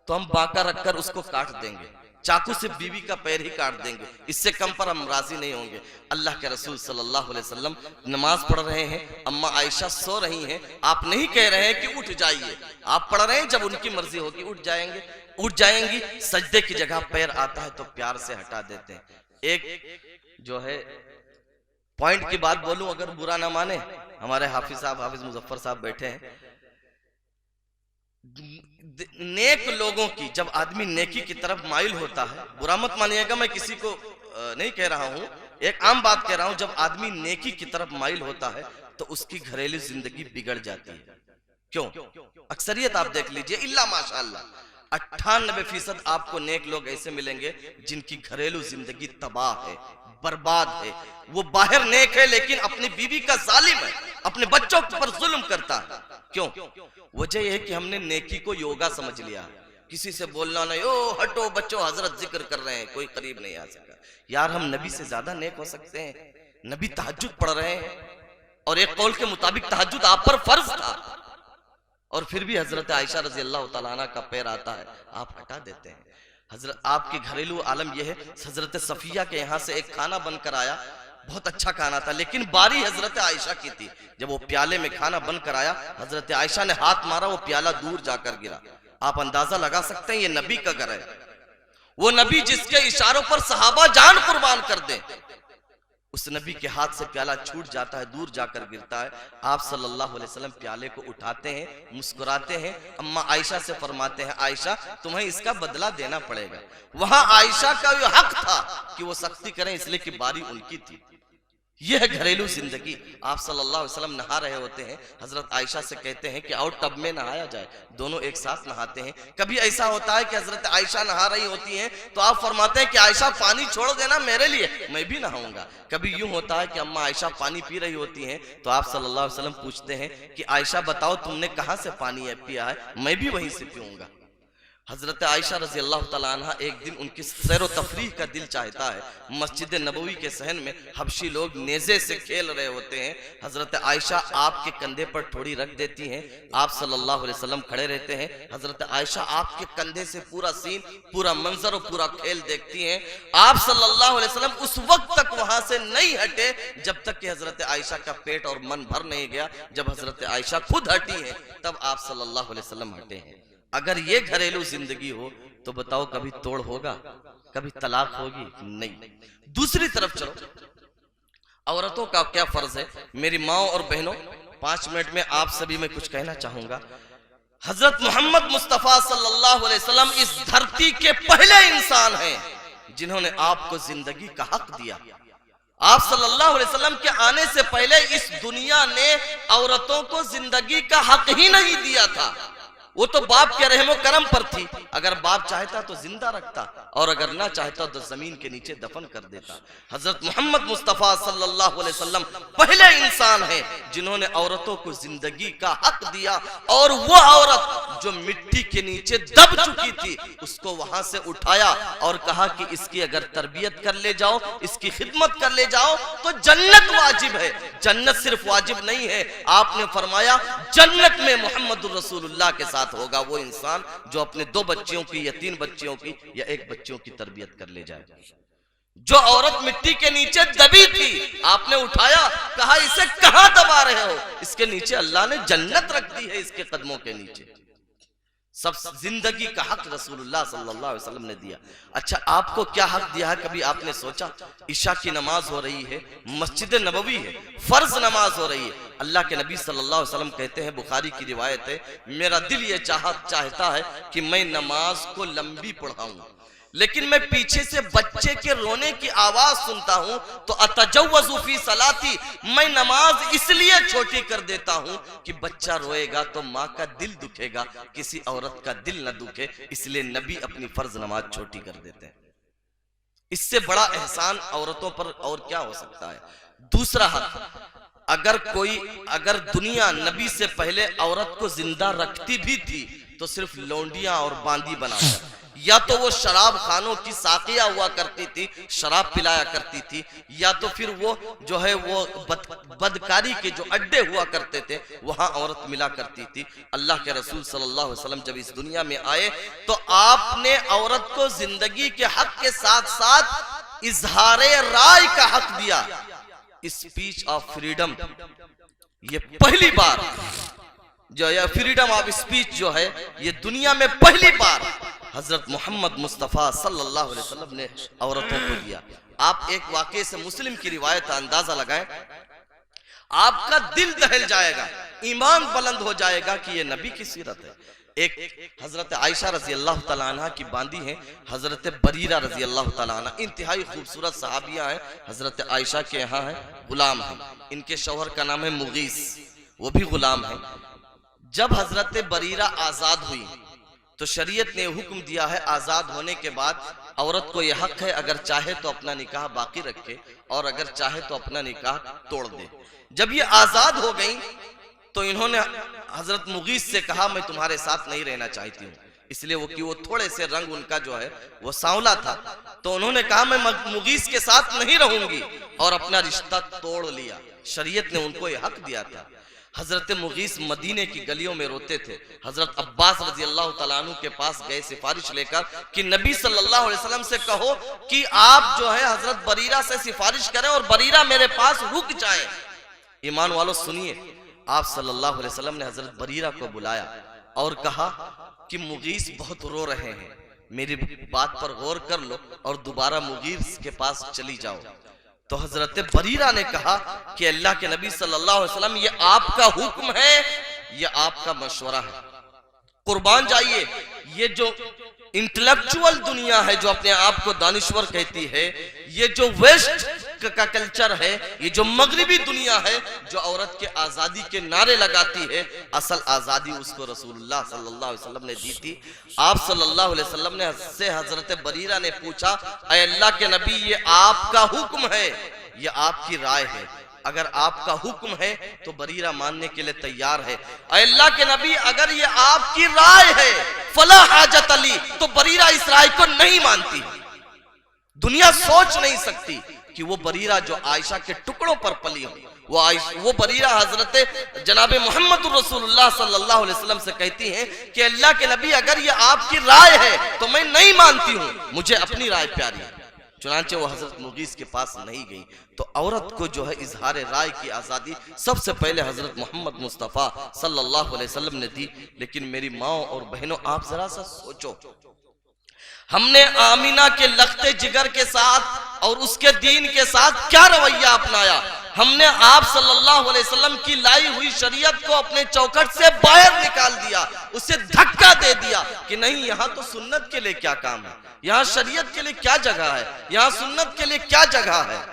हम बांका रखकर उसको काट देंगे, चाकू से बीवी का पैर ही काट देंगे, इससे कम पर हम राजी नहीं होंगे। अल्लाह के रसूल सल्लल्लाहु अलैहि वसल्लम नमाज पढ़ रहे हैं, अम्मा आयशा सो रही हैं, आप नहीं कह रहे हैं कि उठ जाइए, आप पढ़ रहे हैं, जब उनकी मर्जी होगी उठ जाएंगी, सजदे की जगह पैर आता है तो प्यार से हटा देते हैं। एक जो है पॉइंट की बात बोलूं, अगर बुरा ना माने, हमारे हाफिज मुजफ्फर साहब बैठे हैं, नेक लोगों की जब आदमी नेकी की तरफ माइल होता है, बुरा मत मानिएगा, मैं किसी को नहीं कह रहा हूं, एक आम बात कह रहा हूं, जब आदमी नेकी की तरफ माइल होता है तो उसकी घरेलू जिंदगी बिगड़ जाती है। क्यों? अक्सरियत आप देख लीजिए, इल्ला माशाअल्लाह 98% आपको नेक लोग ऐसे मिलेंगे जिनकी घरेलू जिंदगी तबाह है, बर्बाद है। वो बाहर नेक है लेकिन अपनी बीवी का जालिम है, अपने बच्चों पर जुल्म करता है। क्यों? वजह यह है कि हमने नेकी को योगा समझ लिया, किसी से बोलना नहीं, ओ हटो बच्चों हजरत जिक्र कर रहे हैं, कोई करीब नहीं आ सका। यार हम नबी से ज्यादा नेक हो सकते हैं, नबी तहज्जुद पढ़ रहे हैं और एक कौल के मुताबिक तहज्जुद आप पर फर्ज था, और फिर भी हजरत आयशा रजी अल्लाह तआला अन्हा का पैर आता है, आप हटा देते हैं। हजरत आपके घरेलू आलम यह है, हजरत सफिया के यहाँ से एक खाना बनकर आया, बहुत अच्छा खाना था, लेकिन बारी हजरत आयशा की थी। जब वो प्याले में खाना बनकर आया, हजरत आयशा ने हाथ मारा, वो प्याला दूर जाकर गिरा। आप अंदाजा लगा सकते हैं ये नबी का घर है, वो नबी जिसके इशारों पर सहाबा जान कुर्बान कर दे, उस नबी के हाथ से प्याला छूट जाता है, दूर जाकर गिरता है। आप सल्लल्लाहु अलैहि वसल्लम प्याले को उठाते हैं, मुस्कुराते हैं, अम्मा आयशा से फरमाते हैं, आयशा तुम्हें इसका बदला देना पड़ेगा। वहां आयशा का भी हक था कि वो सख्ती करें, इसलिए कि बारी उनकी थी। यह घरेलू जिंदगी। आप सल्लल्लाहु अलैहि वसल्लम नहा रहे होते हैं, हजरत आयशा से कहते हैं कि आओ टब में नहाया जाए, दोनों एक साथ नहाते हैं। कभी ऐसा होता है कि हजरत आयशा नहा रही होती हैं तो आप फरमाते हैं कि आयशा पानी छोड़ देना मेरे लिए, मैं भी नहाऊंगा। कभी यूं होता है कि अम्मा आयशा पानी पी रही होती हैं तो आप सल्लल्लाहु अलैहि वसल्लम पूछते हैं कि आयशा बताओ तुमने कहां से पानी पिया है, मैं भी वहीं से पीऊंगा। हजरत आयशा रजी अल्लाह ताला अन्हा एक दिन उनकी सैर व तफरीह का दिल चाहता है, मस्जिद नबवी के सहन में हबशी लोग नेज़े से खेल रहे होते हैं। हजरत आयशा आपके कंधे पर थोड़ी रख देती हैं, आप सल्लल्लाहु अलैहि वसल्लम खड़े रहते हैं। हजरत आयशा आपके कंधे से पूरा सीन, पूरा मंजर और पूरा खेल देखती हैं। आप सल्लल्लाहु अलैहि वसल्लम उस वक्त तक वहां से नहीं हटे जब तक कि हजरत आयशा का पेट और मन भर नहीं गया। जब हजरत आयशा खुद हटी है तब आप सल्लल्लाहु अलैहि वसल्लम हटे हैं। अगर ये घरेलू जिंदगी हो तो बताओ कभी तोड़ होगा, कभी तलाक होगी? नहीं। दूसरी तरफ चलो, औरतों का क्या फर्ज है। मेरी माओ और बहनों, 5 मिनट में आप सभी में कुछ कहना चाहूंगा। हजरत मोहम्मद मुस्तफा सल्लल्लाहु अलैहि वसल्लम इस धरती के पहले इंसान हैं जिन्होंने आपको जिंदगी का हक दिया। आप सल्लल्लाहु अलैहि वसल्लम के आने से पहले इस दुनिया ने औरतों को जिंदगी का हक ही नहीं दिया था। वो तो बाप के रहमो करम पर थी। अगर बाप चाहता तो जिंदा रखता और अगर ना चाहता तो जमीन के नीचे दफन कर देता। हजरत मोहम्मद मुस्तफा सल्लल्लाहु अलैहि वसल्लम पहले इंसान हैं जिन्होंने औरतों को जिंदगी का हक दिया। और वो औरत जो मिट्टी के नीचे दब चुकी थी उसको वहां से उठाया और कहा कि इसकी अगर तरबियत कर ले जाओ, इसकी खिदमत कर ले जाओ तो जन्नत वाजिब है। जन्नत सिर्फ वाजिब नहीं है, आपने फरमाया जन्नत में मोहम्मद रसूलुल्लाह के साथ होगा वो इंसान जो अपने 2 बच्चियों की या 3 बच्चियों की या 1 बच्चियों की तरबियत कर ले जाए। जो औरत मिट्टी के नीचे दबी थी आपने उठाया, कहा इसे कहां दबा रहे हो? इसके नीचे अल्लाह ने जन्नत रख दी है, इसके कदमों के नीचे। सब जिंदगी का हक रसूलुल्लाह सल्लल्लाहु अलैहि वसल्लम ने दिया। अच्छा, आपको क्या हक दिया है कभी आपने सोचा? इशा की नमाज हो रही है, मस्जिद नबवी है, फर्ज नमाज हो रही है। अल्लाह के नबी सल्लल्लाहु अलैहि वसल्लम कहते हैं, बुखारी की रिवायत है, मेरा दिल ये चाहता है कि मैं नमाज को लंबी पढ़ाऊं, लेकिन मैं पीछे से बच्चे के रोने की आवाज सुनता हूं तो अतजव्वज़ु फी सलाती, मैं नमाज इसलिए छोटी कर देता हूं कि बच्चा रोएगा तो माँ का दिल दुखेगा, किसी औरत का दिल न दुखे, इसलिए नबी अपनी फर्ज नमाज छोटी कर देते हैं। इससे बड़ा एहसान औरतों पर और क्या हो सकता है? दूसरा हक, अगर दुनिया नबी से पहले औरत को जिंदा रखती भी थी तो सिर्फ लौंडियां और बांदी बनाकर, या तो वो शराब खानों की साकिया हुआ करती थी, शराब पिलाया करती थी, या तो फिर वो जो है वो बदकारी के जो अड्डे हुआ करते थे वहां औरत मिला करती थी। अल्लाह के रसूल सल्लल्लाहु अलैहि वसल्लम जब इस दुनिया में आए तो आपने औरत को जिंदगी के हक के साथ साथ इजहारे राय का हक दिया। स्पीच ऑफ फ्रीडम, ये पहली बार जो है फ्रीडम ऑफ स्पीच जो है ये दुनिया में पहली बार हजरत मोहम्मद मुस्तफा सल्लल्लाहु अलैहि वसल्लम ने औरतों को दिया। आप एक वाकये से मुस्लिम की रिवायत का अंदाजा लगाएं, आपका दिल दहल जाएगा, ईमान बुलंद हो जाएगा कि ये नबी की सीरत है। एक हजरत आयशा रजी अल्लाह तआला अन्हा की बांदी हैं, हजरत बरीरा रजी अल्लाह तआला अन्हा, इंतहाई खूबसूरत सहाबिया हैं। हजरत आयशा के यहाँ है गुलाम है, इनके शौहर का नाम है मुगीस, वो भी गुलाम है। जब हजरत बरीरा आजाद हुई तो शरीयत ने हुक्म दिया है आजाद होने के बाद औरत को यह हक है अगर चाहे तो अपना निकाह बाकी रखे और अगर चाहे तो अपना निकाह तोड़ दे। जब ये आजाद हो गई तो इन्होंने हजरत मुगीस से कहा मैं तुम्हारे साथ नहीं रहना चाहती हूँ, इसलिए वो थोड़े से रंग उनका जो है वो सांवला था, तो उन्होंने कहा मैं मुगीस के साथ नहीं रहूंगी और अपना रिश्ता तोड़ लिया। शरीयत ने उनको यह हक दिया था। हजरत मुगीस मदीने की गलियों में रोते थे। हजरत अब्बास रजी अल्लाह तआला अन्हु के पास गए सिफारिश लेकर कि नबी सल्लल्लाहु अलैहि वसल्लम से कहो कि आप जो है हजरत बरीरा से सिफारिश करें और बरीरा मेरे पास रुक जाए। ईमान वालों सुनिए, आप सल्लल्लाहु अलैहि वसल्लम ने हजरत बरीरा को बुलाया और कहा कि मुगीस बहुत रो रहे हैं, मेरी बात पर गौर कर लो और दोबारा मुगीस के पास चली जाओ। तो हजरत बरीरा ने कहा कि अल्लाह के नबी सल्लल्लाहु अलैहि वसल्लम ये आपका हुक्म है, ये आपका मशवरा है, कुर्बान जाइए। ये जो इंटेलेक्चुअल दुनिया है जो अपने आप को दानिश्वर कहती है, ये जो वेस्ट का कल्चर है, ये जो मगरिबी दुनिया है जो औरत के आजादी के नारे लगाती है, असल आजादी उसको रसूलुल्लाह सल्लल्लाहु अलैहि वसल्लम ने दी थी। आप सल्लल्लाहु अलैहि वसल्लम ने से हजरत बरीरा ने पूछा, अल्लाह के नबी ये आपका हुक्म है, ये आपकी राय है, अगर आपका हुक्म है तो बरीरा मानने के लिए तैयार है। अल्लाह के नबी अगर ये आपकी राय है फला हाजत अली, तो बरीरा इस राय को नहीं मानती। दुनिया सोच नहीं सकती कि वो बरीरा जो आयशा के टुकड़ों पर पली हो, वो बरीरा हजरत जनाबे मोहम्मद रसूलुल्लाह सल्लल्लाहु अलैहि वसल्लम से कहती हैं कि अल्लाह के नबी अगर ये आपकी राय है तो मैं नहीं मानती हूँ, मुझे अपनी राय प्यारी है। चुनांचे वो हजरत मुगीस के पास नहीं गई। तो औरत को जो है इजहार राय की आज़ादी सबसे पहले हजरत मोहम्मद मुस्तफ़ा सल्लल्लाहु अलैहि वसल्लम ने दी। लेकिन मेरी माओ और बहनों, आप जरा सा सोचो, हमने आमीना के लखते जिगर के साथ और उसके दीन के साथ क्या रवैया अपनाया। हमने आप सल्लल्लाहु अलैहि वसल्लम की लाई हुई शरीयत को अपने चौखट से बाहर निकाल दिया, उसे धक्का दे दिया कि नहीं, यहाँ तो सुन्नत के लिए क्या काम है, यहाँ शरीयत के लिए क्या जगह है, यहाँ सुन्नत के लिए क्या जगह है।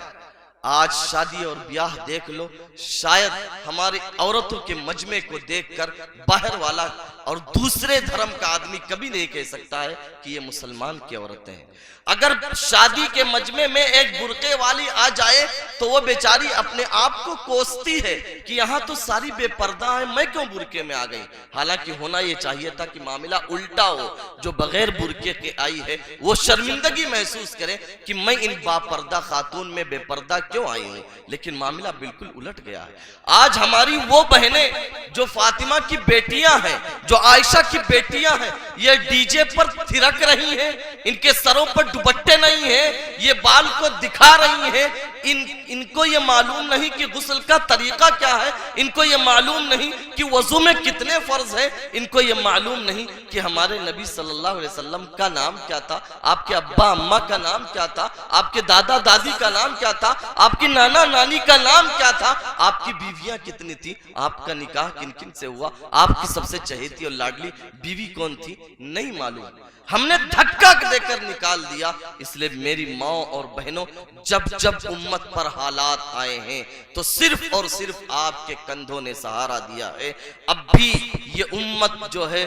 आज शादी और ब्याह देख लो, शायद हमारी औरतों के मजमे को देखकर बाहर वाला और दूसरे धर्म का आदमी कभी नहीं कह सकता है कि ये मुसलमान की औरतें हैं। अगर शादी के मजमे में एक बुरके वाली आ जाए तो वो बेचारी अपने आप को कोसती है कि यहाँ तो सारी बेपर्दा है, मैं क्यों बुरके में आ गई। हालांकि होना ये चाहिए था कि मामला उल्टा हो, जो बगैर बुरके के आई है वो शर्मिंदगी महसूस करे कि मैं इन बापर्दा खातून में बेपर्दा क्यों आई हूँ। लेकिन मामला बिल्कुल उलट गया है। आज हमारी वो बहनें जो फातिमा की बेटियां हैं, जो आयशा की बेटियां हैं, ये डीजे पर थिरक रही हैं, इनके सरों पर दुपट्टे नहीं है, ये बाल को दिखा रही हैं। इनको ये मालूम नहीं कि गुस्ल का तरीका क्या है, इनको ये मालूम नहीं कि वजू में कितने फर्ज है, इनको ये मालूम नहीं कि हमारे नबी सल्लल्लाहु अलैहि वसल्लम का नाम क्या था, आपके अब्बा अम्मा का नाम क्या था, आपके दादा दादी का नाम क्या था, आपकी नाना नानी का नाम क्या था, आपकी बीवियां कितनी थी, आपका निकाह किन किन से हुआ, आपकी सबसे चहेती और लाडली बीवी कौन थी, नहीं मालूम। हमने धक्का देकर निकाल दिया। इसलिए मेरी माओ और बहनों, जब जब उम्मत पर हालात आए हैं तो सिर्फ और सिर्फ आपके कंधों ने सहारा दिया है। अब भी ये उम्मत जो है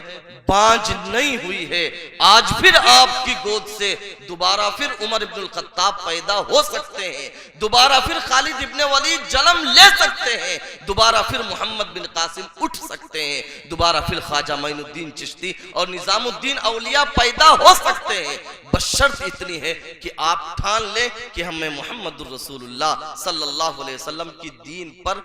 बांझ नहीं हुई है। आज फिर आपकी गोद से दोबारा फिर उमर इब्नुल खत्ताब पैदा हो सकते हैं, दोबारा फिर खालिद इब्ने वलीद जन्म ले सकते हैं, दोबारा फिर मोहम्मद बिन कासिम उठ सकते हैं, दोबारा फिर ख्वाजा मोइनुद्दीन चिश्ती और निजामुद्दीन औलिया पैदा हो सकते हैं। बशर्त इतनी है कि आप ठान लें कि हमें मोहम्मद रसूलुल्लाह सल्लल्लाहु अलैहि वसल्लम की दीन पर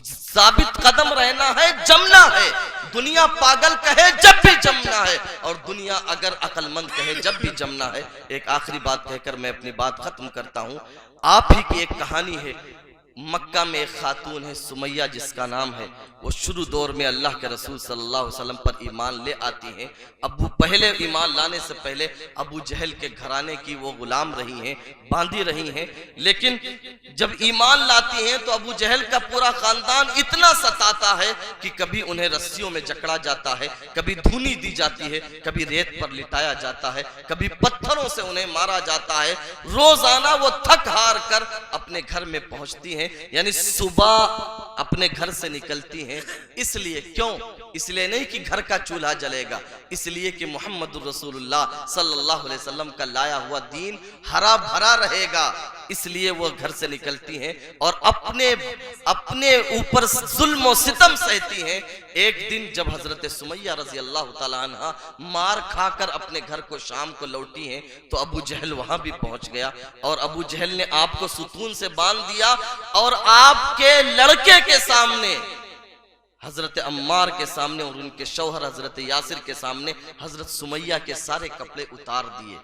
साबित कदम रहना है, जमना है। दुनिया पागल कहे जब भी जमना है, और दुनिया अगर अक्लमंद कहे जब भी जमना है। एक आखिरी बात कहकर मैं अपनी बात खत्म करता हूं। आप ही की एक कहानी है। मक्का में एक खातून है सुमैया जिसका नाम है। वो शुरू दौर में अल्लाह के रसूल सल्लल्लाहु अलैहि वसल्लम पर ईमान ले आती हैं। पहले ईमान लाने से पहले अबू जहल के घराने की वो गुलाम रही हैं, बांधी रही हैं। लेकिन जब ईमान लाती हैं तो अबू जहल का पूरा खानदान इतना सताता है कि कभी उन्हें रस्सियों में जकड़ा जाता है, कभी धूनी दी जाती है, कभी रेत पर लिटाया जाता है, कभी पत्थरों से उन्हें मारा जाता है। रोजाना वो थक हार कर अपने घर में पहुंचती हैं, यानी सुबह अपने घर से निकलती हैं। इसलिए क्यों? इसलिए नहीं कि घर का चूल्हा जलेगा, इसलिए कि मोहम्मद रसूलुल्लाह सल्लल्लाहु अलैहि वसल्लम का लाया हुआ दीन हरा भरा रहेगा। इसलिए वो घर से निकलती हैं और अपने ऊपर जुल्म और सितम सहती हैं। एक दिन जब हजरत सुमैया रजी अल्लाह तआला अन्हा मार खाकर अपने घर को शाम को लौटी हैं तो अबू जहल वहां भी पहुंच गया और अबू जहल ने आपको सुतून से बांध दिया और आपके लड़के के सामने, हजरत अम्मार के सामने और उनके शौहर हजरत यासिर के सामने हजरत सुमैया के सारे कपड़े उतार दिए।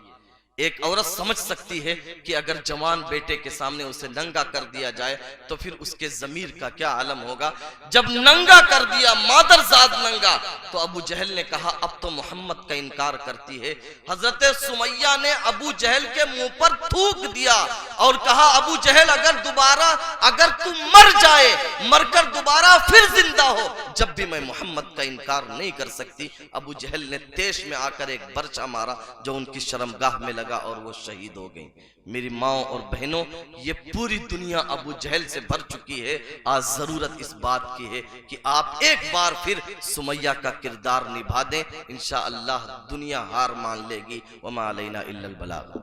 एक औरत समझ सकती है कि अगर जवान बेटे के सामने उसे नंगा कर दिया जाए तो फिर उसके जमीर का क्या आलम होगा। जब नंगा कर दिया, मादरजाद नंगा, तो अबू जहल ने कहा अब तो मोहम्मद का इनकार करती है। हजरत सुमैया ने अबू जहल के मुंह पर थूक दिया और कहा अबू जहल अगर तू मर जाए, मरकर दोबारा फिर जिंदा हो, जब भी मैं मोहम्मद का इनकार नहीं कर सकती। अबू जहल ने तेश में आकर एक बर्छा मारा जो उनकी शर्मगाह में लगा और वो शहीद हो गई। मेरी माओ और बहनों, ये पूरी दुनिया अबू जहल से भर चुकी है। आज जरूरत इस बात की है कि आप एक बार फिर सुमैया का किरदार निभा दें। इंशाअल्लाह दुनिया हार मान लेगी। वमा अलैना इल्लल बलाग।